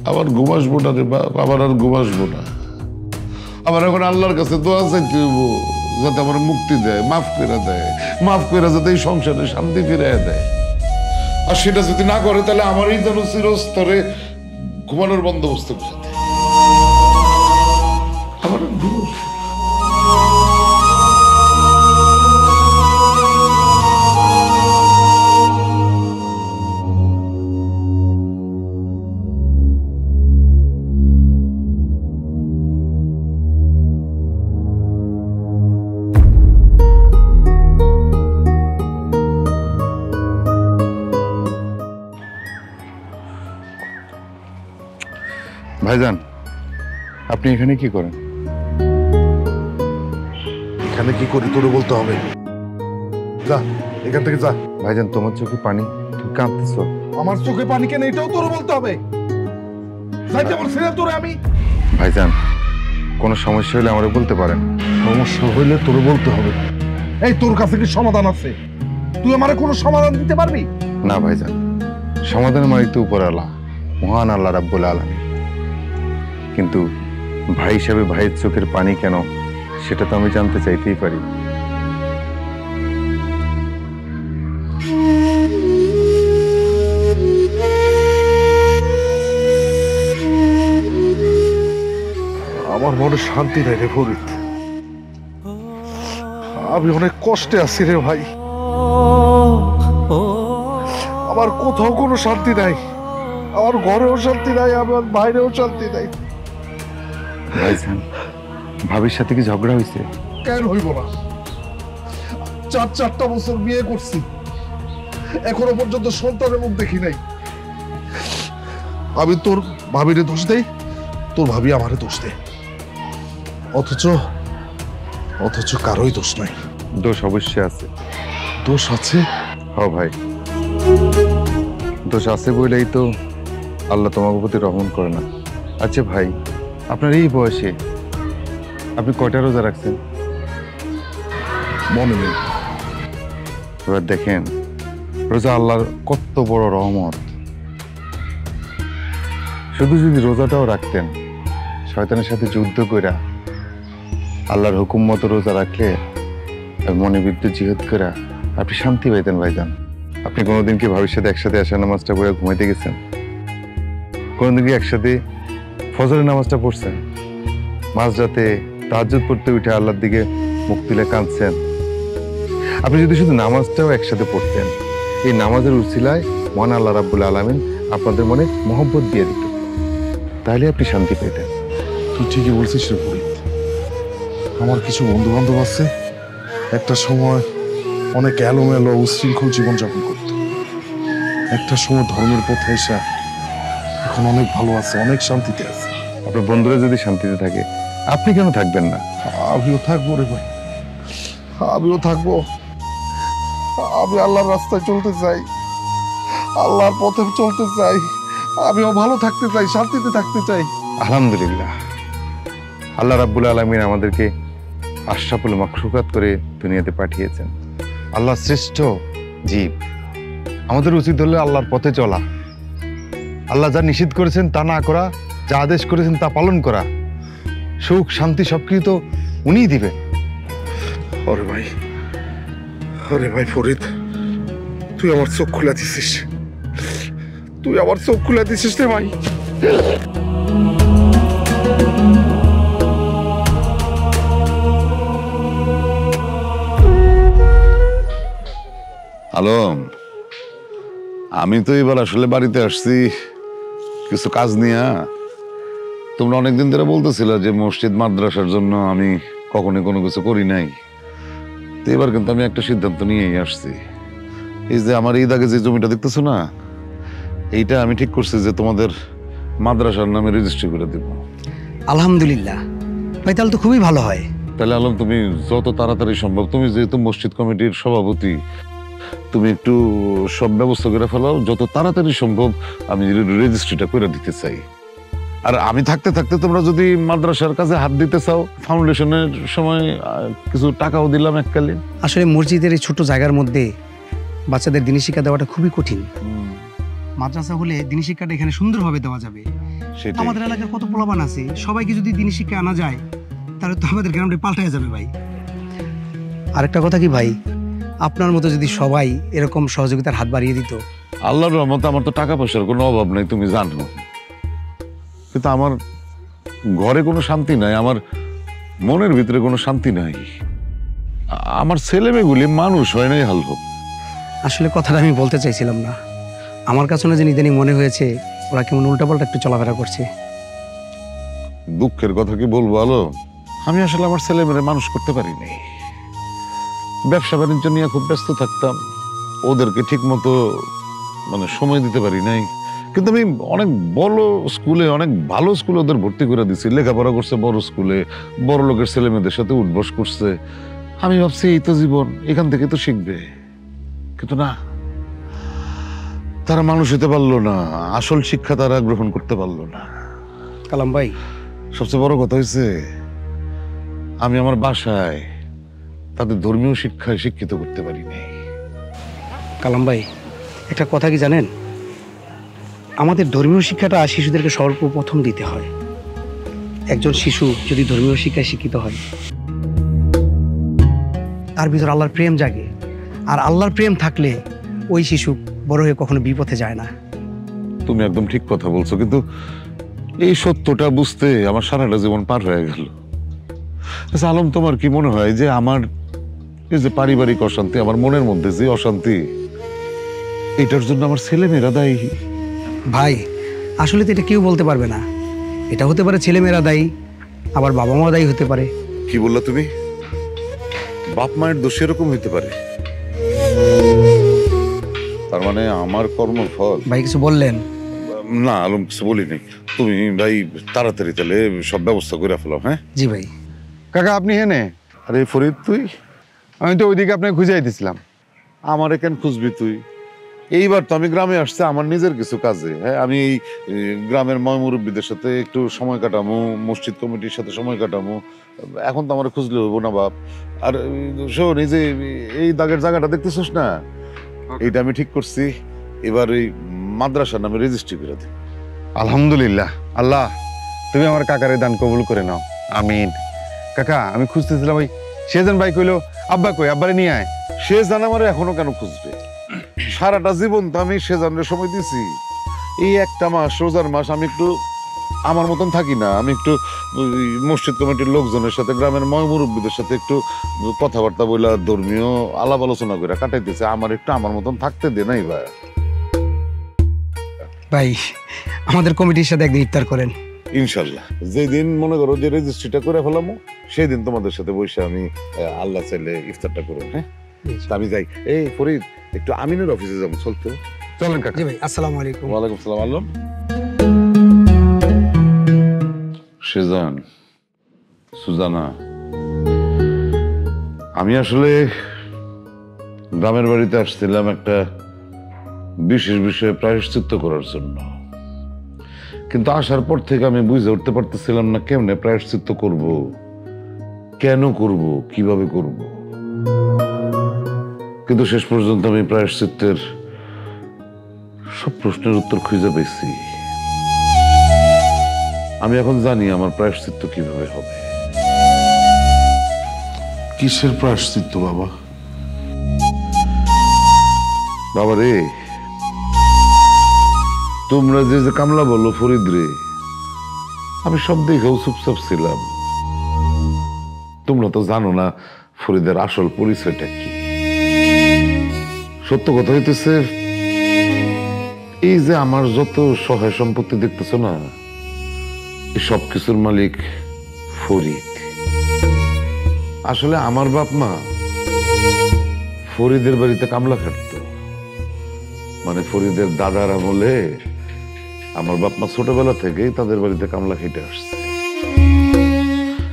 আবার ঘুম আসবো না রে বাপ, আবার আর ঘুম আসবো না। আবার এখন আল্লাহর কাছে দোয়া চাইতে হইব যাতে আমার মুক্তি দেয়, মাফ করে দেয়, মাফ করে যাতে এই সংসারে শান্তি ফিরিয়ে দেয়। আর সেটা যদি না করে তাহলে আমারই যেন চিরস্তরে ঘুমানোর বন্দোবস্ত করে দেয়। আমার ঘুম আসবে না। ভাইজান, আপনি এখানে কি করেন? এখানে কি করি তোরে বলতে হবে? যা এখান থেকে যা। ভাইজান, তোমার চোখে পানি, তুমি কাঁদতেছো। আমার চোখে পানি কেন এটাও তোরে বলতে হবে? যাইতে বলছি না তোরে আমি? ভাইজান, কোনো সমস্যা হলে আমারে বলতে পারেন। সমস্যা হইলে তোরে বলতে হবে। এই তোর কাছে কি সমাধান আছে? তুই আমারে কোনো সমাধান দিতে পারবি? না ভাইজান, সমাধানের মালিক তো উপরওয়ালা, মহান আল্লাহ রাব্বুল আলামিন। কিন্তু ভাই হিসাবে ভাইয়ের চোখের পানি কেন, সেটা তো আমি জানতে চাইতেই পারি। আমার মনে শান্তি নাই রে ফরিদ, আমি অনেক কষ্টে আছি রে ভাই। আমার কোথাও কোনো শান্তি নাই, আমার ঘরেও শান্তি নাই, আমার বাইরেও শান্তি নাই। ভাইজান, ভাবির সাথে কি ঝগড়া হয়েছে? কেন হইব না? 4টা বছর বিয়ে করছি, এখনো পর্যন্ত সন্তানের মুখ দেখি নাই। আমি তোর ভাবিরে দোষ দেই, তোর ভাবি আমারে দোষ দেয়, অথচ কারোই দোষ নাই। দোষ অবশ্যই আছে। দোষ আছে? হ্যাঁ ভাই, দোষ আছে বলেই তো আল্লাহ তোমাকে প্রতি রহম করে না। আচ্ছা ভাই, আপনার এই বয়সে আপনি কয়টা রোজা রাখছেন? মনে নেই। এবার দেখেন, রোজা আল্লাহর কত বড় রহমত। শুধু যদি রোজাটাও রাখতেন, শয়তানের সাথে যুদ্ধ কইরা আল্লাহর হুকুম মতো রোজা রাখলে মনে বিরুদ্ধে জিহাদ করা আপনি শান্তি পাইতেন ভাইজান। আপনি কোনোদিন কি ভবিষ্যতে একসাথে আশা নামাজটা পড়ে ঘুমাইতে গেছেন? কোনোদিন কি একসাথে ফজরের নামাজটা পড়ছেন? মাঝরাতে তাহাজ্জুদ পড়তে উঠে আল্লাহর দিকে মুখ তুলে কাঁদছেন? আপনি যদি শুধু নামাজটাও একসাথে পড়তেন, এই নামাজের উসিলায় মহান আল্লাহ রাব্বুল আলামিন আপনাদের মনে মহব্বত দিয়ে দিত, তাহলে আপনি শান্তি পেতেন। তুই ঠিকই বলছিস রে ফরিদ। আমার কিছু বন্ধু বান্ধব আছে, একটা সময় অনেক এলোমেলো উশৃঙ্খল জীবনযাপন করত, একটা সময় ধর্মের পথে এসে এখন অনেক ভালো আছে, অনেক শান্তিতে আছে। আপনার বন্ধুরা যদি শান্তিতে থাকে, আপনি কেন থাকবেন না? আমিও থাকবো রে ভাই, আমিও থাকবো। আমি আল্লাহর রাস্তায় চলতে চাই, আল্লাহর পথে চলতে চাই, আমিও ভালো থাকতে চাই, শান্তিতে থাকতে চাই। আলহামদুলিল্লাহ, আল্লাহ রাব্বুল আলামিন আমাদেরকে আশরাফুল মাখলুকাত করে দুনিয়াতে পাঠিয়েছেন। আল্লাহ শ্রেষ্ঠ জীব, আমাদের উচিত হলো আল্লাহর পথে চলা। আল্লাহ যা নিষেধ করেছেন তা না করা, যা আদেশ করেছেন তা পালন করা। সুখ শান্তি সবকিছু তো উনিই দিবেন। ওরে ভাই ফরিদ, তুই আমার চোখ খুলে দিছিস, তুই আমার চোখ খুলে দিছিস রে ভাই। আলম, আমি তো এবার আসলে বাড়িতে আসছি কিছু কাজ নিয়ে। তোমরা অনেকদিন ধরে বলতেছিল যে মসজিদ মাদ্রাসার জন্য আমি কখনো কোনো কিছু করি নাই, তো এবার কিন্তু আমি একটা সিদ্ধান্ত নিয়েই আসছি। এই যে আমার ঈদ আগে যে জমিটা দেখতেছো না, এইটা আমি ঠিক করছি যে তোমাদের মাদ্রাসার নামে রেজিস্ট্রি করে দেব। আলহামদুলিল্লাহ ভাই, তাহলে তো খুবই ভালো হয়। তাহলে আলম, তুমি যত তাড়াতাড়ি সম্ভব, তুমি যেহেতু মসজিদ কমিটির সভাপতি, তুমি একটু সব ব্যবস্থা করে ফেলাও, যত তাড়াতাড়ি সম্ভব আমি রেজিস্ট্রিটা করে দিতে চাই। আর আমি থাকতে থাকতে তোমরা যদি মাদ্রাসার কাছে হাত দিতে চাও, ফাউন্ডেশনের সময় কিছু টাকাও দিলাম এককালীন। আসলে মসজিদের এই ছোট জায়গার মধ্যে বাচ্চাদের দিনী শিক্ষা দেওয়াটা খুবই কঠিন। মাদ্রাসা হলে দিনী শিক্ষাটা এখানে সুন্দরভাবে দেওয়া যাবে। সেটাই। আমাদের এলাকার কত পোলাপান আছে, সবাইকে যদি দিনী শিক্ষা আনা যায় তাহলে তো আমাদের গ্রামটা পাল্টায় যাবে ভাই। আরেকটা কথা কি ভাই, আপনার মতো যদি সবাই এরকম সহযোগিতার হাত বাড়িয়ে দিত। আল্লাহর রহমতে আমার তো টাকা পয়সার কোনো অভাব নাই, তুমি জানো, কিন্তু আমার ঘরে কোনো শান্তি নাই, আমার মনের ভিতরে কোনো শান্তি নাই। আমার ছেলে মেয়েগুলি মানুষ হয় নাই হাল হোক। আসলে কথাটা আমি বলতে চাইছিলাম না, আমার কাছে না যে ইদানিং মনে হয়েছে ওরা কেমন উল্টাপাল্টা একটু চলাফেরা করছে। দুঃখের কথা কি বলবো আলো, আমি আসলে আমার ছেলে মেয়ে মানুষ করতে পারিনি। ব্যবসা বাণিজ্য নিয়ে খুব ব্যস্ত থাকতাম, ওদেরকে ঠিক মতো সময় দিতে পারি নাই। কিন্তু আমি অনেক বড় স্কুলে, অনেক ভালো স্কুলে ওদের ভর্তি করে দিচ্ছি, লেখাপড়া করছে বড় স্কুলে, বড় লোকের ছেলে মেয়েদের সাথে উঠবস করছে। আমি ভাবছি এই তো জীবন, এখান থেকে তো শিখবে, কিন্তু না, তারা মানুষ হতে পারলো না, আসল শিক্ষা তারা গ্রহণ করতে পারলো না। কালাম ভাই, সবচেয়ে বড় কথা হয়েছে, আমি আমার বাসায় তাদের ধর্মীয় শিক্ষায় শিক্ষিত করতে পারি নাই। কালাম ভাই, একটা কথা কি জানেন, আমাদের ধর্মীয় শিক্ষাটা শিশুদেরকে সর্বপ্রথম দিতে হয়। একজন শিশু যদি ধর্মীয় শিক্ষায় শিক্ষিত হয়, তার ভিতর আল্লাহর প্রেম জাগে, আর আল্লাহর প্রেম থাকলে ওই শিশু বড় হয়ে কখনো বিপথে যায় না। তুমি একদম ঠিক কথা বলছো, কিন্তু এই সত্যটা বুঝতে আমার সারাটা জীবন পার হয়ে গেল। আচ্ছা আলম, তোমার কি মনে হয় যে আমার এই যে পারিবারিক অশান্তি, আমার মনের মধ্যে যে অশান্তি, এটার জন্য আমার ছেলে মেয়েরা দায়ী? ভাই আসলে তো এটা কেউ বলতে পারবে না, এটা হতে পারে ছেলেমেয়েরা দায়ী, আবার বাবা মা দায়ী হতে পারে। কি বললা তুমি? বাপ মায়ের দোষ এরকম হইতে পারে? তার মানে আমার কর্মফল? ভাই কিছু বললেন? না আলম, কিছু বলিনি। তুমি ভাই তাড়াতাড়ি তাহলে সব ব্যবস্থা করে ফেলো। হ্যাঁ জি ভাই। কাকা আপনি হেনে? আরে ফরিদ, তুই? আমি তো ওইদিকে আপনাকে খুঁজেই দিছিলাম। আমার কেন খুঁজবি তুই? এইবার তো আমি গ্রামে আসছে আমার নিজের কিছু কাজে। হ্যাঁ, আমি এই গ্রামের ময় মুরব্বীদের সাথে একটু সময় কাটামো, মসজিদ কমিটির সাথে সময় কাটামো। এখন তো আমার খুঁজলে হইব না বাপ। আর শোন, এই যে এই দাগের জায়গাটা দেখতেছিস না, এইটা আমি ঠিক করছি, এবার ওই মাদ্রাসার নামে রেজিস্ট্রি করে দিই। আলহামদুলিল্লাহ, আল্লাহ তুমি আমার কাকারে দান কবুল করে নাও, আমিন। কাকা আমি খুঁজতেছিলাম ওই সেজন ভাই কইলো আব্বা কই, আব্বারে নিয়ে আয়। সে জান আমার এখনো কেন খুঁজবে? সারাটা জীবন তো আমি সে জানের সময় দিছি। এই একটা মাস, রোজার মাস, আমি একটু আমার মতন থাকি না। আমি একটু মসজিদ কমিটির লোকজনের সাথে, গ্রামের মুরব্বীদের সাথে একটু কথাবার্তা বলে, ধর্মীয় আলাপ আলোচনা করে কাটাইতেছে। আমার একটু আমার মতন থাকতে দে নাই ভাই। ভাই আমাদের কমিটির সাথে একদিন ইফতার করেন। ইনশাল্লাহ, যেদিন মনে করো যে রেজিস্ট্রিটা করে ফেলামো, সেই দিন তোমাদের সাথে বসে আমি আল্লাহ চাইলে ইফতারটা করবো। হ্যাঁ, তা আমি যাই। এই ফরিদ, একটু আমিনের অফিসে যাবো, চলতে। চলেন কাকা। জি ভাই, আসসালামু আলাইকুম। ওয়ালাইকুম সালাম। আল্লাহ সেজান, সুজানা, আমি আসলে গ্রামের বাড়িতে আসছিলাম একটা বিশেষ বিষয়ে প্রায়শ্চিত্ত করার জন্য, কিন্তু আসার পর থেকে আমি বুঝে উঠতে পারতেছিলাম না কেমনে প্রায়শ্চিত্ত করব, কেন করব, কিভাবে করব। কিন্তু শেষ পর্যন্ত আমি প্রায়শ্চিত্তের সব প্রশ্নের উত্তর খুঁজে পেয়েছি। আমি এখন জানি আমার প্রায়শ্চিত্ত কিভাবে হবে। কিসের প্রায়শ্চিত্ত বাবা? বাবা রে, তোমরা যে যে কামলা বলো ফরিদ রে, আমি সব দেখেও চুপচাপ ছিলাম। তোমরা তো জানো না ফরিদের আসল পরিচয়টা কি। সত্য কথা হইতেছে, এই যে আমার যত সহায় সম্পত্তি দেখতেছ না, এই সব কিছুর মালিক ফরিদ। আসলে আমার বাপ মা ফরিদের বাড়িতে কামলা খাটত। মানে ফরিদের দাদার আমলে আমার বাপ মা ছোটবেলা থেকেই তাদের বাড়িতে কামলা খেটে আসছে।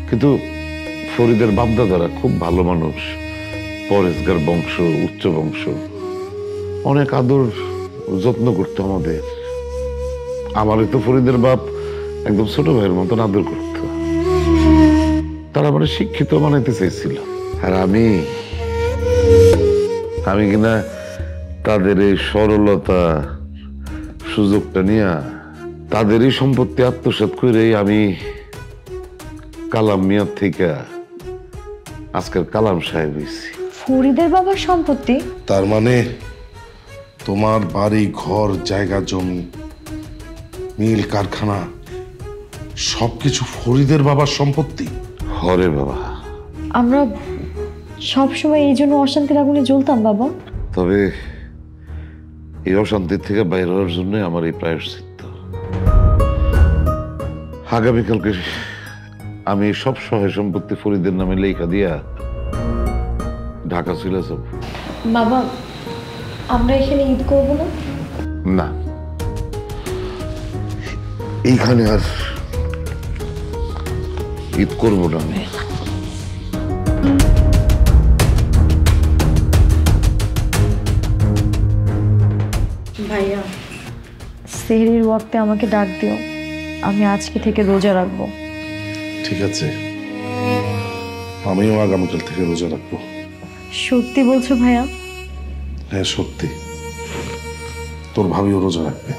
কিন্তু ফরিদের বাপ দাদারা খুব ভালো মানুষ, পরেশগার বংশ, উচ্চ বংশ, অনেক আদর যত্ন করতো আমাদের। আমারই তো ফরিদের বাপ একদম ছোট ভাইয়ের মতন আদর করত। তারা মানে শিক্ষিত বানাইতে চাইছিল, আর আমি কিনা তাদের এই সরলতা সুযোগটা নিয়ে তাদেরই সম্পত্তি আত্মসাৎ করে আমি কালাম মিয়ার থেকে আজকের কালাম সাহেব হয়েছি। ফরিদের বাবার সম্পত্তি? তার মানে তোমার বাড়ি, ঘর, জায়গা, জমি, মিল, কারখানা সবকিছু ফরিদের বাবার সম্পত্তি? হরে বাবা, আমরা সব সময় এই জন্য অশান্তির আগুনে জ্বলতাম বাবা। তবে এই অশান্তির থেকে বাইরে হওয়ার জন্য আমার এই প্রায়শ্চিত্ত। আগামীকালকে আমি সব সহায় সম্পত্তি ফরিদের নামে লেখা দিয়া ঢাকা চলে যাব। বাবা, আমরা এখানে ঈদ করব না? না, এইখানে আর ঈদ করবো না আমি। ভাইয়া, সেহরির ওয়াক্তে আমাকে ডাক দিও, আমি আজকে থেকে রোজা রাখবো। ঠিক আছে, আমিও আগামীকাল থেকে রোজা রাখবো। সত্যি বলছো ভাইয়া? হ্যাঁ সত্যি, তোর ভাবিও রোজা রাখবে।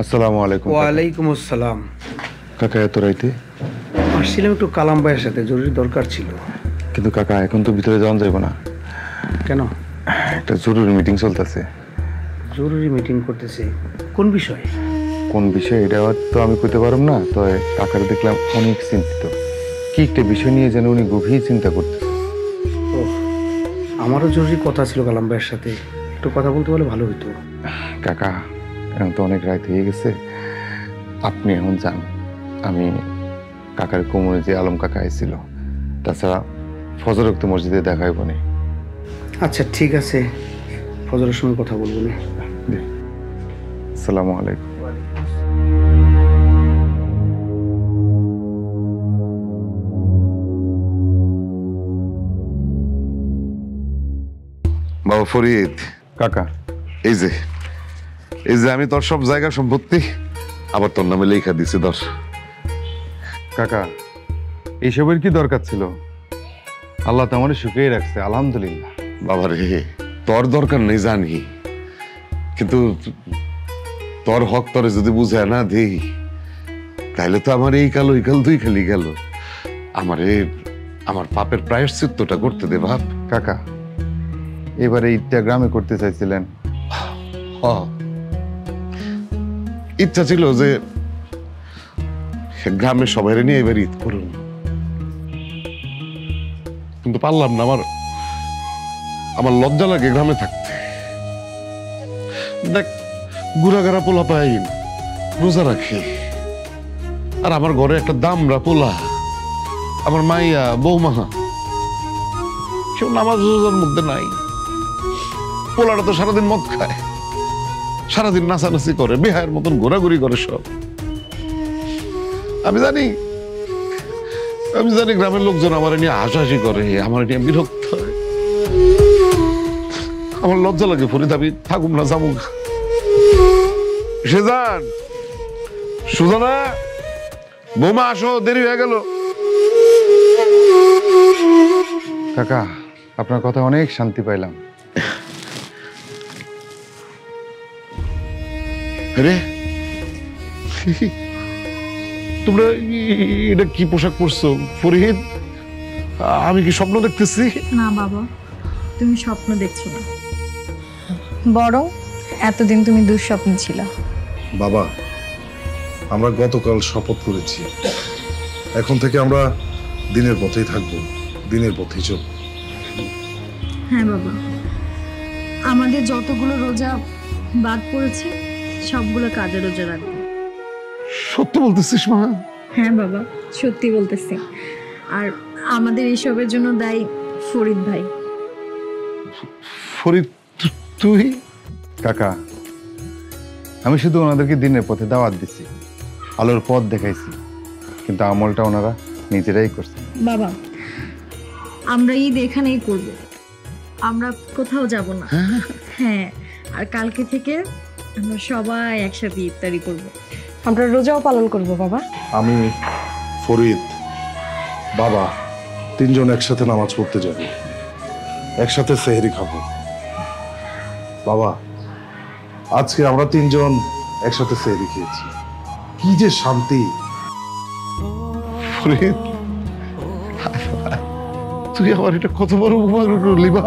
আসসালামু আলাইকুম। ওয়ালাইকুম আসসালাম। কাকা এত রাইতে? আসছিলাম একটু কালাম ভাইয়ের সাথে, জরুরি দরকার ছিল। কিন্তু কাকা এখন তো ভিতরে যাওয়া যাবে না। কেন? একটা জরুরি মিটিং চলতেছে। জরুরি মিটিং করতেছে? কোন বিষয়ে? কোন বিষয় এটা তো আমি কইতে পারব না, তো কাকার দেখলাম অনেক চিন্তিত। কি একটা বিষয় নিয়ে যেন উনি গভীর চিন্তা করতেছে। ও, আমারও জরুরি কথা ছিল কালাম ভাইয়ের সাথে, একটু কথা বলতে পারলে ভালো হতো। কাকা এখন তো অনেক রাত হয়ে গেছে, আপনি এখন যান। আমি কাকার কোমরে যে আলম কাকা এসেছিল, তাছাড়া ফজর ওয়াক্ত মসজিদে দেখা হইব না। আচ্ছা ঠিক আছে, ফজরের সময় কথা বলবো না। আসসালামু আলাইকুম। বাবা ফরিদ, কাকা, এই যে এই যে আমি তোর সব জায়গা সম্পত্তি আবার তোর নামে লেখা দিছি ধর। কাকা, এইসবের কি দরকার ছিল? আল্লাহ তো আমার সুখেই রাখছে, আলহামদুলিল্লাহ। বাবা রে, তোর দরকার নেই জানি, কিন্তু তোর হক তোরে যদি বুঝে না দেই তাহলে তো আমার এই কাল ওই কাল দুই খালি গেল। আমারে আমার পাপের প্রায়শ্চিত্তটা করতে দে বাপ। কাকা, এবারে ঈদটা গ্রামে করতে চাইছিলেন? ইচ্ছা ছিল যে গ্রামের সবাই নিয়ে এবার ঈদ করুন, কিন্তু পারলাম না। আমার লজ্জা লাগে গ্রামে থাকতে। দেখ, গুড়াগাড়া পোলা পাই, রোজা রাখি, আর আমার ঘরে একটা দামরা পোলা, আমার মাইয়া বৌমা, কেউ নামাজ রোজার মধ্যে নাই। পোলাটা তো সারাদিন মদ খায়, সারাদিন নাচানাচি করে, বেহায়ের মতন ঘোরাঘুরি করে সব। আমি জানি গ্রামের লোকজন আমার নিয়ে হাসাহাসি করে, আমার নিয়ে বিরক্ত হয়। আমার লজ্জা লাগে ফরিদ, আমি থাকুম না, যাবো। সেজান, সুজানা, বৌমা আসো, দেরি হয়ে গেল। কাকা, আপনার কথা অনেক শান্তি পাইলাম। রে, তোমরা এটা কি পোশাক পরছো ফরিদ? আমি কি স্বপ্ন দেখতেছি? না বাবা, তুমি স্বপ্ন দেখছো না, বরং এতদিন তুমি দুঃস্বপ্ন ছিল। বাবা, আমরা গতকাল শপথ করেছি, এখন থেকে আমরা দিনের পথেই থাকবো, দিনের পথেই চলবো। হ্যাঁ বাবা, আমাদের যতগুলো রোজা বাদ পড়েছে সবগুলো কাজে রোজা রাখবো। সত্যি বলতেছিস মা? হ্যাঁ বাবা, সত্যি বলতেছি। আর আমাদের এইসবের জন্য দায়ী ফরিদ ভাই। ফরিদ, তুই? কাকা, আমি শুধু ওনাদেরকে দিনের পথে দাওয়াত দিছি, আলোর পথ দেখাইছি, কিন্তু আমলটা ওনারা নিজেরাই করছে। বাবা, আমরা ঈদ এখানেই করব, আমরা কোথাও যাব না। হ্যাঁ, আর কালকে থেকে আমরা সবাই একসাথে ইফতারি করব। আমরা রোজাও পালন করব বাবা। আমি, ফরিদ, বাবা তিনজন একসাথে নামাজ পড়তে যাব, একসাথে সেহরি খাবো। বাবা, আজকে আমরা তিনজন একসাথে সেহরি খেয়েছি, কি যে শান্তি। ফরিদ, তুই আমার এটা কত বড় উপকার করলি বা।